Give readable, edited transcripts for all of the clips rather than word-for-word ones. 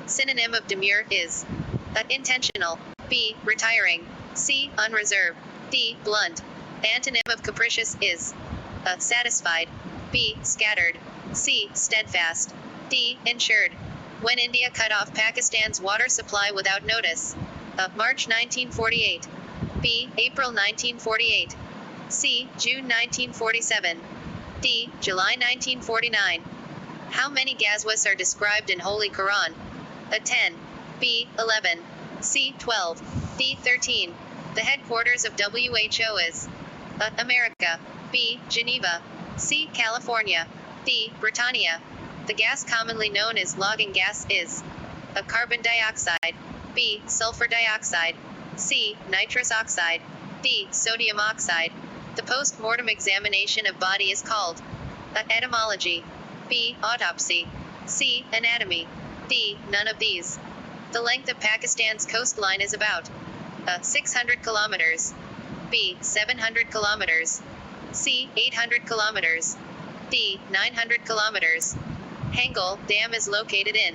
Synonym of demure is A. Intentional. B. Retiring. C. Unreserved. D. Blunt. Antonym of capricious is A. Satisfied. B. Scattered. C. Steadfast. D. Insured. When India cut off Pakistan's water supply without notice. A. March 1948. B. April 1948. C. June 1947. D. July 1949. How many ghazwas are described in Holy Quran? A. 10. B. 11. C. 12. D. 13. The headquarters of WHO is A. America. B. Geneva. C. California. D. Britannia. The gas commonly known as logging gas is A. Carbon dioxide. B. Sulfur dioxide. C. Nitrous oxide. D. Sodium oxide. The post-mortem examination of body is called A. Etymology. B. Autopsy. C. Anatomy. D. None of these. The length of Pakistan's coastline is about A. 600 kilometers. B. 700 kilometers. C. 800 kilometers. D. 900 kilometers. Hangul Dam is located in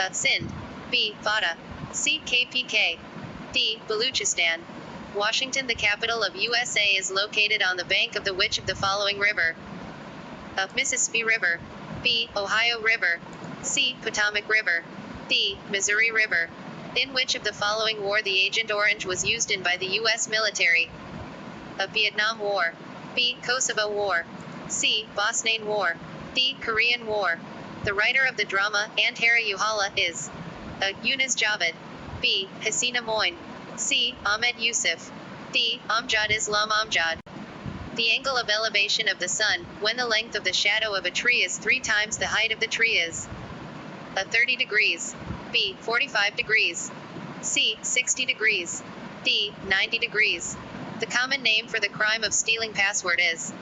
A. Sindh. B. Fata. C. KPK. D. Baluchistan. Washington, the capital of USA, is located on the bank of the which of the following river? A. Mississippi River. B. Ohio River. C. Potomac River. D. Missouri River. In which of the following war the Agent Orange was used in by the U.S. military? A. Vietnam War. B. Kosovo War. C. Bosnian War. D. Korean War. The writer of the drama Antara Yuhala is A. Yunus Javed. B. Hasina Moin. C. Ahmed Yusuf. D. Amjad Islam Amjad. The angle of elevation of the sun, when the length of the shadow of a tree is 3 times the height of the tree is A. 30 degrees. B. 45 degrees. C. 60 degrees. D. 90 degrees. The common name for the crime of stealing password is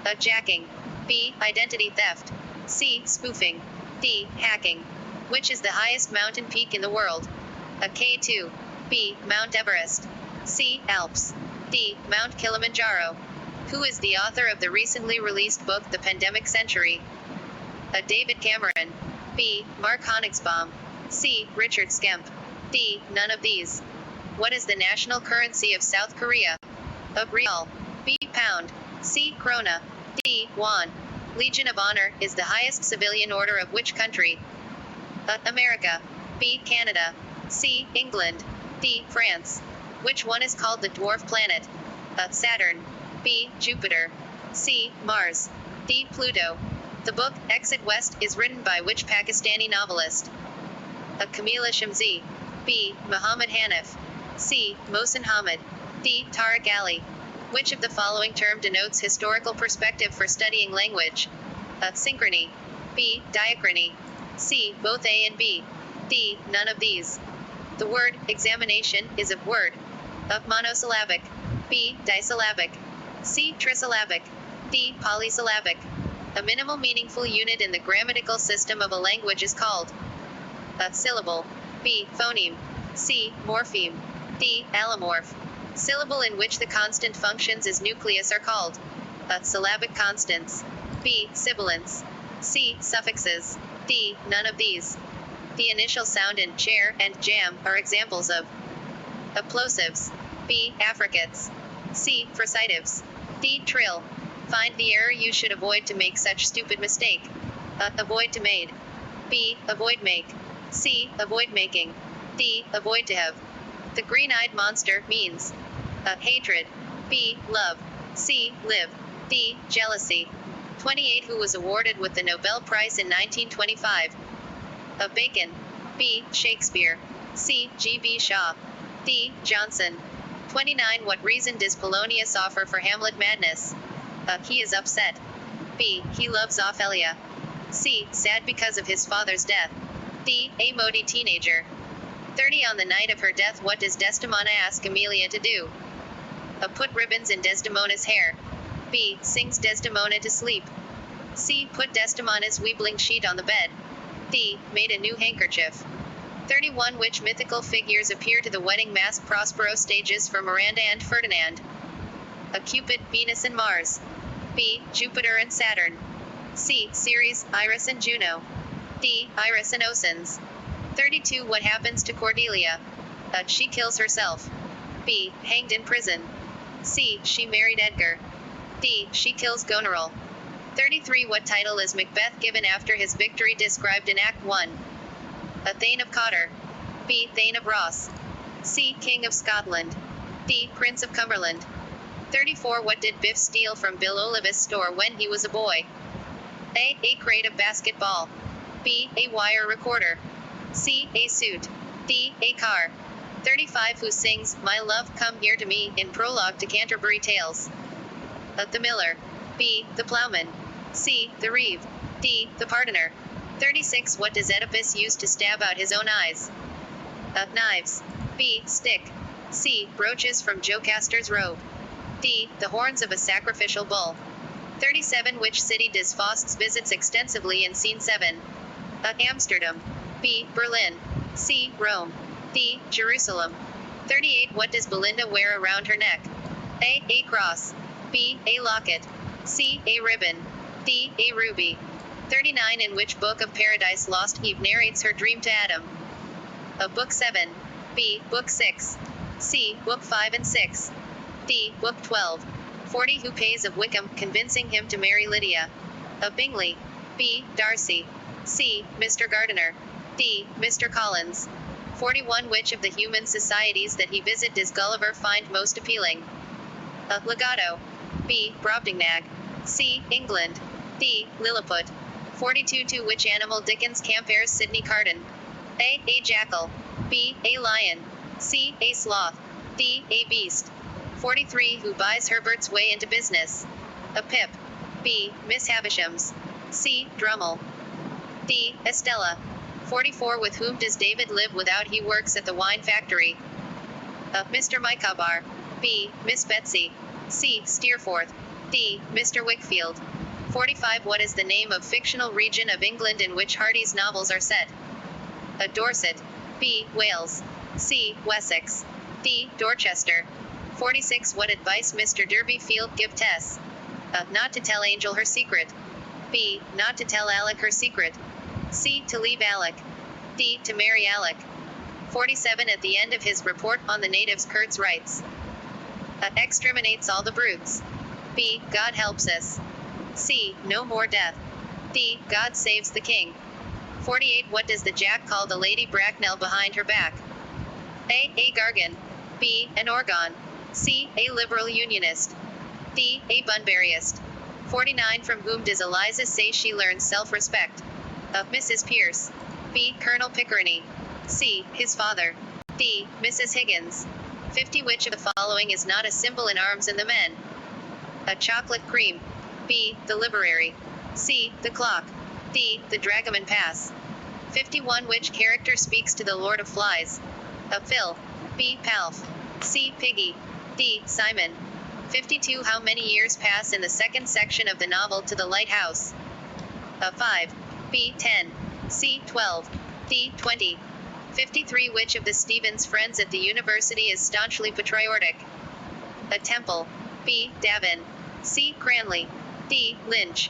A. Jacking. B. Identity theft. C. Spoofing. D. Hacking. Which is the highest mountain peak in the world? A. K2. B. Mount Everest. C. Alps. D. Mount Kilimanjaro. Who is the author of the recently released book The Pandemic Century? A. David Cameron. B. Mark Honigsbaum. C. Richard Skemp. D. None of these. What is the national currency of South Korea? A. Rial. B. Pound. C. Krona. D. Won. Legion of Honor is the highest civilian order of which country? A. America. B. Canada. C. England. D. France. Which one is called the dwarf planet? A. Saturn. B. Jupiter. C. Mars. D. Pluto. The book Exit West is written by which Pakistani novelist? A. Kamila Shamsi. B. Muhammad Hanif. C. Mohsin Hamid. D. Tariq Ali. Which of the following term denotes historical perspective for studying language? A. Synchrony. B. Diachrony. C. Both A and B. D. None of these. The word examination is a word A. Monosyllabic. B. Disyllabic. C. Trisyllabic. D. Polysyllabic. A minimal meaningful unit in the grammatical system of a language is called A. Syllable. B. Phoneme. C. Morpheme. D. Allomorph. Syllable in which the constant functions as nucleus are called A. Syllabic constants. B. Sibilants. C. Suffixes. D. None of these. The initial sound in chair and jam are examples of A. Plosives. B. Affricates. C. Frisitives. D. Trill. Find the error you should avoid to make such stupid mistake. A. Avoid to made. B. Avoid make. C. Avoid making. D. Avoid to have. The green-eyed monster means A. Hatred. B. Love. C. Live. D. Jealousy. 28. Who was awarded with the Nobel Prize in 1925? A. Bacon. B. Shakespeare. C. G.B. Shaw. D. Johnson. 29. What reason does Polonius offer for Hamlet madness? A. He is upset. B. He loves Ophelia. C. Sad because of his father's death. D. A moody teenager. 30. On the night of her death, what does Desdemona ask Emilia to do? A. Put ribbons in Desdemona's hair. B. Sings Desdemona to sleep. C. Put Desdemona's weebling sheet on the bed. D. Made a new handkerchief. 31. Which mythical figures appear to the wedding mask Prospero stages for Miranda and Ferdinand? A. Cupid, Venus and Mars. B. Jupiter and Saturn. C. Ceres, Iris and Juno. D. Iris and Osins. 32. What happens to Cordelia? A. She kills herself. B. Hanged in prison. C. She married Edgar. D. She kills Goneril. 33. What title is Macbeth given after his victory described in Act 1? A. Thane of Cawdor. B. Thane of Ross. C. King of Scotland. D. Prince of Cumberland. 34. What did Biff steal from Bill Olive's store when he was a boy? A. A crate of basketball. B. A wire recorder. C. A suit. D. A car. 35. Who sings My Love Come Here to Me in prologue to Canterbury Tales? A. The Miller. B. The Ploughman. C. The Reeve. D. The Pardoner. 36. What does Oedipus use to stab out his own eyes? A. Knives. B. Stick. C. Brooches from Jocaster's robe. D. The horns of a sacrificial bull. 37. Which city does Faust visits extensively in Scene 7? A. Amsterdam. B. Berlin. C. Rome. D. Jerusalem. 38. What does Belinda wear around her neck? A. A cross. B. A locket. C. A ribbon. D. A ruby. 39. In which book of Paradise Lost Eve narrates her dream to Adam? A. Book 7. B. Book 6. C. Book 5 and 6. D. Book 12. 40. Who pays of Wickham, convincing him to marry Lydia? A. Bingley. B. Darcy. C. Mr. Gardiner. D. Mr. Collins. 41. Which of the human societies that he visit does Gulliver find most appealing? A. Legato. B. Brobdingnag. C. England. D. Lilliput. 42. To which animal Dickens compares Sidney Carton? A. A jackal. B. A lion. C. A sloth. D. A beast. 43. Who buys Herbert's way into business? A. Pip. B. Miss Havisham's. C. Drummle. D. Estella. 44. With whom does David live without he works at the wine factory? A. Mr. Micawber. B. Miss Betsy. C. Steerforth. D. Mr. Wickfield. 45. What is the name of fictional region of England in which Hardy's novels are set? A. Dorset. B. Wales. C. Wessex. D. Dorchester. 46. What advice Mr. Derbyfield give Tess? A. Not to tell Angel her secret. B. Not to tell Alec her secret. C. To leave Alec. D. To marry Alec. 47. At the end of his report on the natives, Kurtz writes: A. Exterminates all the brutes. B. God helps us. C. No more death. D. God saves the king. 48. What does the Jack call the Lady Bracknell behind her back? A. A Gargan. B. An Orgon. C. A liberal unionist. D. A Bunburyist. 49. From whom does Eliza say she learns self-respect? A. Mrs. Pierce. B. Colonel Pickerney. C. His father. D. Mrs. Higgins. 50. Which of the following is not a symbol in arms in the men? A. Chocolate cream. B. The Library. C. The clock. D. The Dragoman Pass. 51. Which character speaks to the Lord of Flies? A. Phil. B. Palf. C. Piggy. D. Simon. 52. How many years pass in the second section of the novel To the Lighthouse? A. 5. B. 10. C. 12. D. 20. 53. Which of the Stevens friends at the university is staunchly patriotic? A. Temple. B. Davin. C. Cranley. D. Lynch.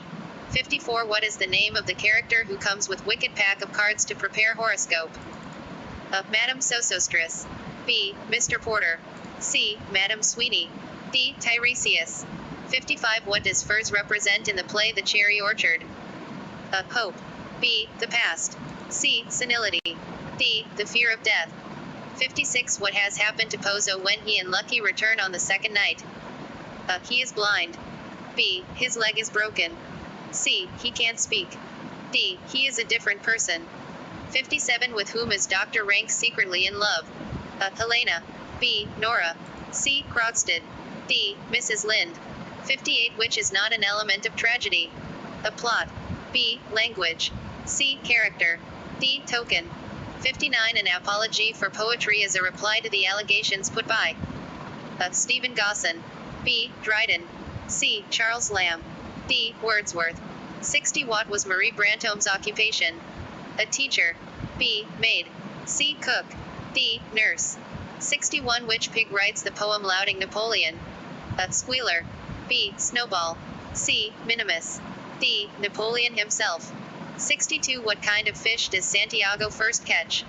54. What is the name of the character who comes with wicked pack of cards to prepare horoscope? A. Madame Sosostris. B. Mr. Porter. C. Madame Sweeney. D. Tiresias. 55. What does furs represent in the play The Cherry Orchard? A. Hope. B. The past. C. Senility. D. The fear of death. 56. What has happened to Pozo when he and Lucky return on the second night? A. He is blind. B. His leg is broken. C. He can't speak. D. He is a different person. 57. With whom is Dr. Rank secretly in love? A. Helena. B. Nora. C. Krogstad. D. Mrs. Lind. 58. Which is not an element of tragedy? A. Plot. B. Language. C. Character. D. Token. 59. An apology for poetry is a reply to the allegations put by A. Stephen Gosson. B. Dryden. C. Charles Lamb. D. Wordsworth. 60. What was Marie Brantôme's occupation? A. Teacher. B. Maid. C. Cook. D. Nurse. 61. Which pig writes the poem lauding Napoleon? A. Squealer. B. Snowball. C. Minimus. D. Napoleon himself. 62. What kind of fish does Santiago first catch?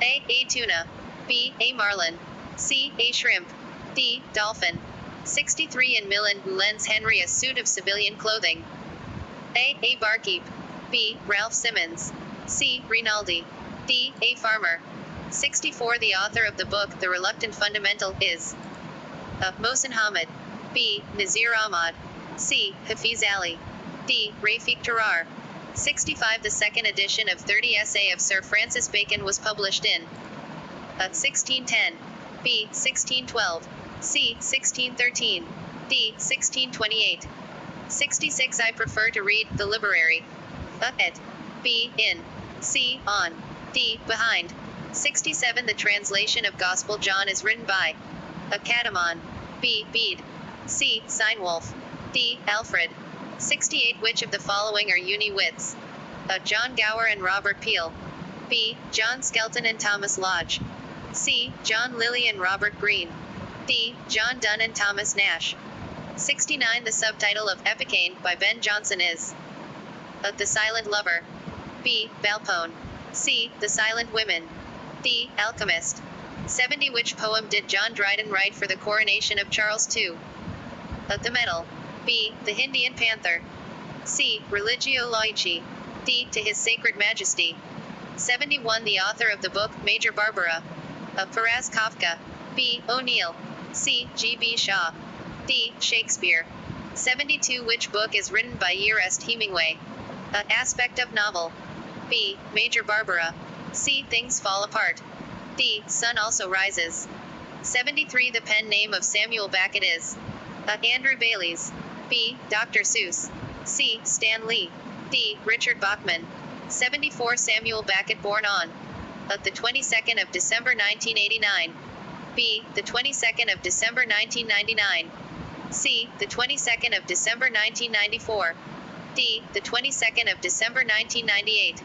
A tuna. B, a marlin. C, a shrimp. D, dolphin. 63. In Milan, who lends Henry a suit of civilian clothing? A barkeep. B, Ralph Simmons. C, Rinaldi. D, a farmer. 64. The author of the book, The Reluctant Fundamental, is A. Mohsin Hamid. B. Nazir Ahmad. C. Hafiz Ali. D. Rafiq Tarar. 65. The second edition of 30 Essay of Sir Francis Bacon was published in A. 1610. B. 1612. C. 1613. D. 1628. 66. I prefer to read The Library. A. At. B. In. C. On. D. Behind. 67. The translation of Gospel John is written by A. Catamon. B. Bede. C. Seinwolf. D. Alfred. 68. Which of the following are uni-wits? A. John Gower and Robert Peel. B. John Skelton and Thomas Lodge. C. John Lilly and Robert Greene. D. John Donne and Thomas Nash. 69. The subtitle of Epicane by Ben Jonson is A. The Silent Lover. B. Balpone. C. The Silent Women. D. Alchemist. 70. Which poem did John Dryden write for the coronation of Charles II? A. The Medal. B. The Hindian Panther. C. Religio Laici. D. To His Sacred Majesty. 71. The author of the book, Major Barbara. A. Perez Kafka. B. O'Neill. C. G.B. Shaw. D. Shakespeare. 72. Which book is written by Ernest Hemingway? A. Aspect of Novel. B. Major Barbara. C. Things Fall Apart. D. Sun Also Rises. 73. The pen name of Samuel Beckett is A. Andrew Baylis. B. Dr. Seuss. C. Stan Lee. D. Richard Bachman. 74. Samuel Beckett born on A. The 22nd of December 1989. B. The 22nd of December 1999. C. The 22nd of December 1994. D. The 22nd of December 1998.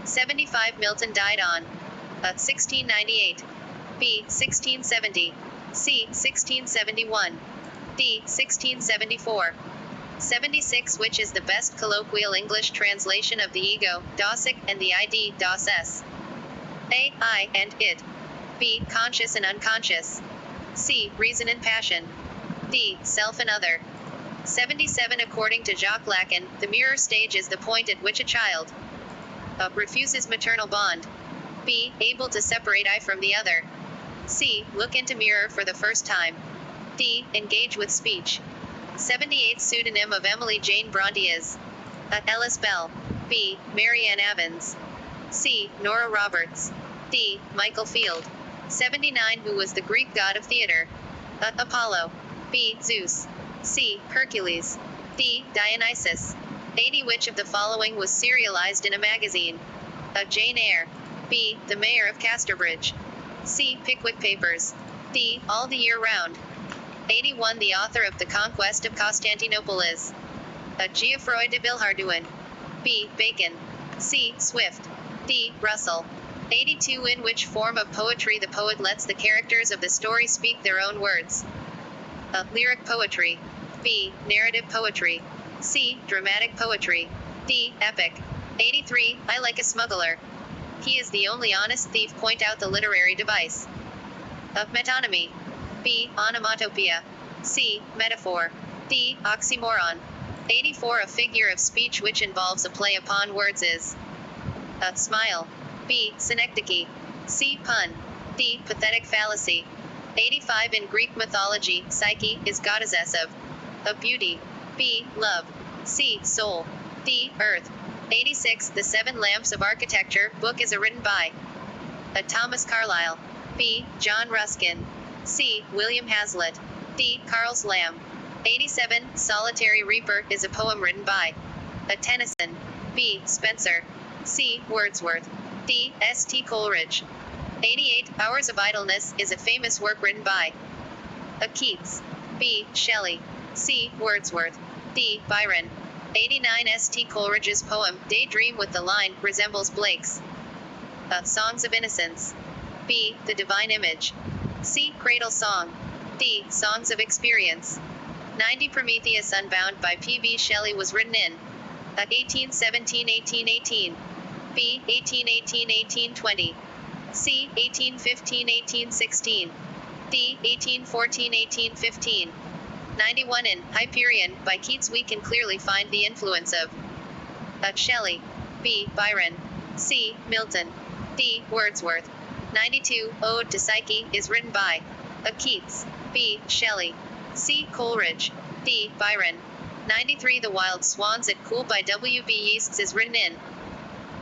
75. Milton died on A. 1698. B. 1670. C. 1671. D. 1674. 76. Which is the best colloquial English translation of the ego, das Ich, and the ID, das Es? A. I and it. B. Conscious and unconscious. C. Reason and passion. D. Self and other. 77. According to Jacques Lacan, the mirror stage is the point at which a child A. Refuses maternal bond. B. Able to separate I from the other. C. Look into mirror for the first time. D. Engage with speech. 78. Pseudonym of Emily Jane Bronte is A. Ellis Bell. B. Mary Ann Evans. C. Nora Roberts. D. Michael Field. 79. Who was the Greek god of theater? A. Apollo. B. Zeus. C. Hercules. D. Dionysus. 80. Which of the following was serialized in a magazine? A. Jane Eyre. B. The Mayor of Casterbridge. C. Pickwick Papers. D. All the Year Round. 81. The author of The Conquest of Constantinople is A. Geoffroy de Villehardouin. B. Bacon. C. Swift. D. Russell. 82. In which form of poetry the poet lets the characters of the story speak their own words? A. Lyric poetry. B. Narrative poetry. C. Dramatic poetry. D. Epic. 83. I like a smuggler. He is the only honest thief. Point out the literary device. A. Metonymy. B. Onomatopoeia. C. Metaphor. D. Oxymoron. 84. A figure of speech which involves a play upon words is A. Smile. B. Synecdoche. C. Pun. D. Pathetic fallacy. 85. In Greek mythology, Psyche is goddess of beauty. B. Love. C. Soul. D. Earth. 86. The Seven Lamps of Architecture book is written by A. Thomas Carlyle. B. John Ruskin. C. William Hazlitt. D. Carl Lamb. 87. Solitary Reaper is a poem written by A. Tennyson. B. Spenser. C. Wordsworth. D. S. T. Coleridge. 88. Hours of Idleness is a famous work written by A. Keats. B. Shelley. C. Wordsworth. D. Byron. 89. S. T. Coleridge's poem, Daydream with the line, resembles Blake's A. Songs of Innocence. B. The Divine Image. C. Cradle Song. D. Songs of Experience. 90. Prometheus Unbound by P. B. Shelley was written in 1817, 1818. B. 1818, 1820. C. 1815, 1816. D. 1814, 1815. 91. In Hyperion, by Keats we can clearly find the influence of Shelley. B. Byron. C. Milton. D. Wordsworth. 92. Ode to Psyche is written by Keats. B. Shelley. C. Coleridge. D. Byron. 93. The Wild Swans at Cool by W. B. Yeats is written in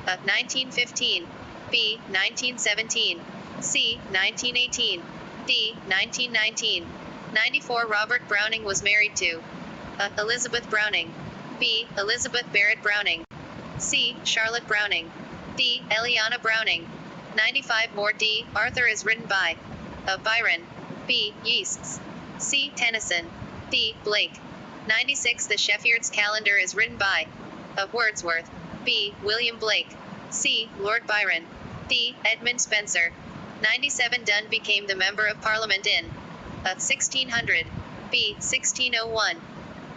1915. B. 1917. C. 1918. D. 1919. 94. Robert Browning was married to Elizabeth Browning. B. Elizabeth Barrett Browning. C. Charlotte Browning. D. Eliana Browning. 95. More. D. Arthur is written by Byron. B. Yeats. C. Tennyson. D. Blake. 96. The Sheffield's Calendar is written by Wordsworth. B. William Blake. C. Lord Byron. D. Edmund Spenser. 97. Donne became the Member of Parliament in 1600. B. 1601.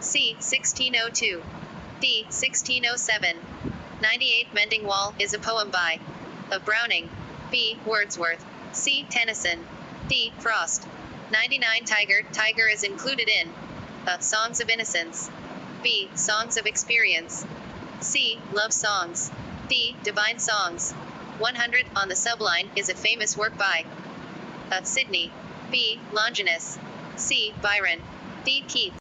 C. 1602. D. 1607. 98. Mending Wall is a poem by Browning. B. Wordsworth. C. Tennyson. D. Frost. 99. Tiger is included in Songs of Innocence. B. Songs of Experience. C. Love songs. D. Divine songs. 100. On the Subline is a famous work by Sidney. B. Longinus. C. Byron. D. Keats.